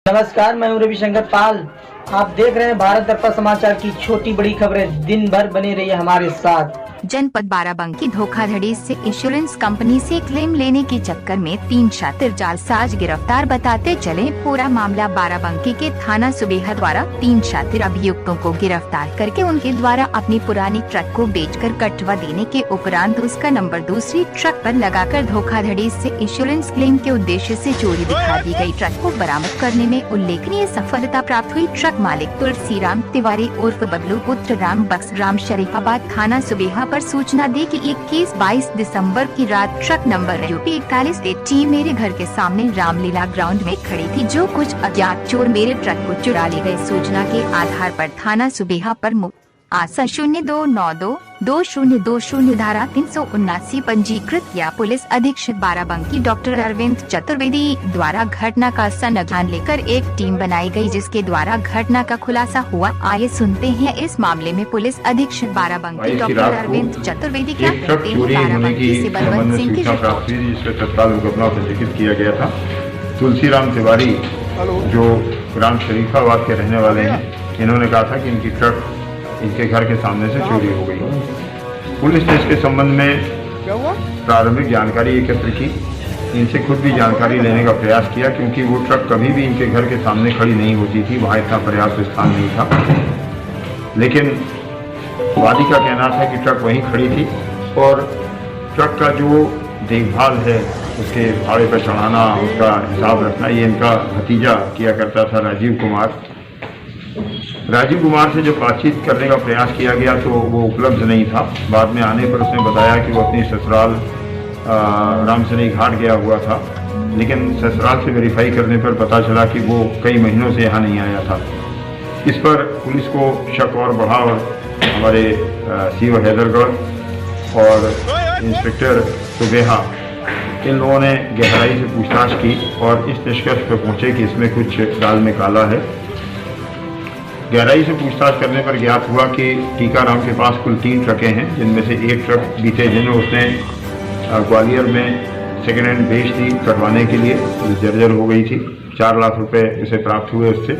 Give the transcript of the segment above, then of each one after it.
नमस्कार, मैं हूं रविशंकर पाल। आप देख रहे हैं भारत दर्पण समाचार की छोटी बड़ी खबरें। दिन भर बने रहिए हमारे साथ। जनपद बाराबंकी धोखाधड़ी से इंश्योरेंस कंपनी से क्लेम लेने के चक्कर में 3 शातिर जालसाज गिरफ्तार बताते चले। पूरा मामला बाराबंकी के थाना सुबेहा द्वारा 3 शातिर अभियुक्तों को गिरफ्तार करके उनके द्वारा अपनी पुरानी ट्रक को बेचकर कटवा देने के उपरांत उसका नंबर दूसरी ट्रक पर लगाकर धोखाधड़ी से इंश्योरेंस क्लेम के उद्देश्य से चोरी दिखा दी गई। ट्रक को बरामद करने में उल्लेखनीय सफलता प्राप्त हुई। ट्रक मालिक तुलसीराम तिवारी उर्फ बबलू पुत्र राम बक्सराम शरीफाबाद थाना सुबेहा पर सूचना दी कि 21-22 दिसंबर की रात ट्रक नंबर UP 41 मेरे घर के सामने रामलीला ग्राउंड में खड़ी थी, जो कुछ अज्ञात चोर मेरे ट्रक को चुरा ले गए। सूचना के आधार पर थाना सुबेहा पर आसा 0292-2020 धारा 379 पंजीकृत किया। पुलिस अधीक्षक बाराबंकी डॉक्टर अरविंद चतुर्वेदी द्वारा घटना का संज्ञान लेकर एक टीम बनाई गई, जिसके द्वारा घटना का खुलासा हुआ। आइए सुनते हैं इस मामले में पुलिस अधीक्षक बाराबंकी डॉक्टर अरविंद चतुर्वेदी क्या कहते हैं। बाराबंकी से बलवंत सिंह की रिपोर्ट। जिसमें तत्काल मुकदमा पंजीकृत किया गया था। तुलसीराम तिवारी जो ग्राम शरीफाबाद के रहने वाले हैं, इन्होंने कहा था कि इनकी ट्रक इनके घर के सामने से चोरी हो गई। पुलिस ने इसके संबंध में प्रारंभिक जानकारी एकत्र की। इनसे खुद भी जानकारी लेने का प्रयास किया, क्योंकि वो ट्रक कभी भी इनके घर के सामने खड़ी नहीं होती थी, वहाँ इतना पर्याप्त स्थान नहीं था। लेकिन वादी का कहना था कि ट्रक वहीं खड़ी थी और ट्रक का जो देखभाल है, उसके भाड़े पर चढ़ाना, उसका हिसाब रखना, ये इनका भतीजा किया करता था, राजीव कुमार। राजीव कुमार से जब बातचीत करने का प्रयास किया गया तो वो उपलब्ध नहीं था। बाद में आने पर उसने बताया कि वो अपनी ससुराल रामसनी घाट गया हुआ था, लेकिन ससुराल से वेरीफाई करने पर पता चला कि वो कई महीनों से यहाँ नहीं आया था। इस पर पुलिस को शक और बढ़ा और हमारे CO हैदरगढ़ और इंस्पेक्टर सुबेहा, इन लोगों ने गहराई से पूछताछ की और इस निष्कर्ष पर पहुंचे कि इसमें कुछ दाल में काला है। गहराई से पूछताछ करने पर ज्ञात हुआ कि टीकाराम के पास कुल 3 ट्रकें हैं, जिनमें से एक ट्रक बीते दिनों उसने ग्वालियर में सेकेंड हैंड बेच दी कटवाने के लिए, जर्जर हो गई थी। 4 लाख रुपए उसे प्राप्त हुए उससे।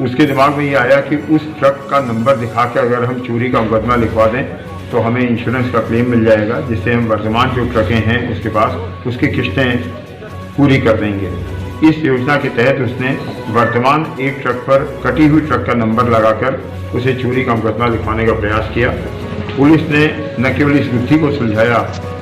उसके दिमाग में ये आया कि उस ट्रक का नंबर दिखा के अगर हम चोरी का मुकदमा लिखवा दें तो हमें इंश्योरेंस का क्लेम मिल जाएगा, जिससे हम वर्तमान जो ट्रकें हैं उसके पास, उसकी किस्तें पूरी कर देंगे। इस योजना के तहत उसने वर्तमान एक ट्रक पर कटी हुई ट्रक का नंबर लगाकर उसे चोरी का मुकदमा लिखवाने का प्रयास किया। पुलिस ने न केवल इस बुद्धि को सुलझाया,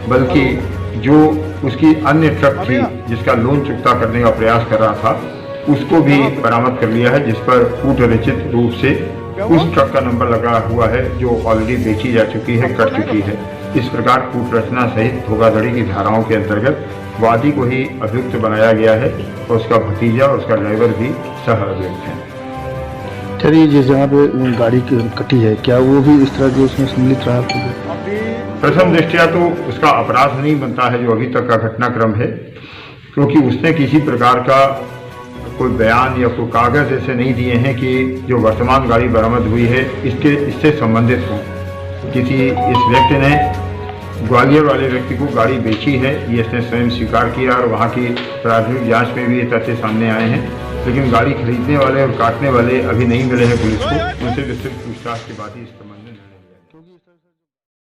बल्कि जो उसकी अन्य ट्रक थी जिसका लोन चुकता करने का प्रयास कर रहा था, उसको भी बरामद कर लिया है, जिस पर कूटरचित रूप से उस ट्रक का नंबर लगा हुआ है, जो ऑलरेडी बेची जा चुकी है, कर चुकी है। इस प्रकार कूट रचना सहित धोखाधड़ी की धाराओं के अंतर्गत वादी को ही अभियुक्त बनाया गया है और उसका भतीजा और उसका ड्राइवर भी सह अभियुक्त है। चलिए, जिस जगह पे गाड़ी कटी है, क्या वो भी इस तरह के उसमें सम्मिलित रहा? प्रथम दृष्टया तो उसका अपराध नहीं बनता है जो अभी तक का घटनाक्रम है, क्योंकि उसने किसी प्रकार का कोई बयान या कोई कागज ऐसे नहीं दिए हैं कि जो वर्तमान गाड़ी बरामद हुई है इससे संबंधित हो। किसी इस व्यक्ति ने ग्वालियर वाले व्यक्ति को गाड़ी बेची है, ये इसने स्वयं स्वीकार किया और वहाँ की प्राथमिक जांच में भी ये तथ्य सामने आए हैं। लेकिन गाड़ी खरीदने वाले और काटने वाले अभी नहीं मिले हैं पुलिस को। उनसे विस्तृत पूछताछ के बाद ही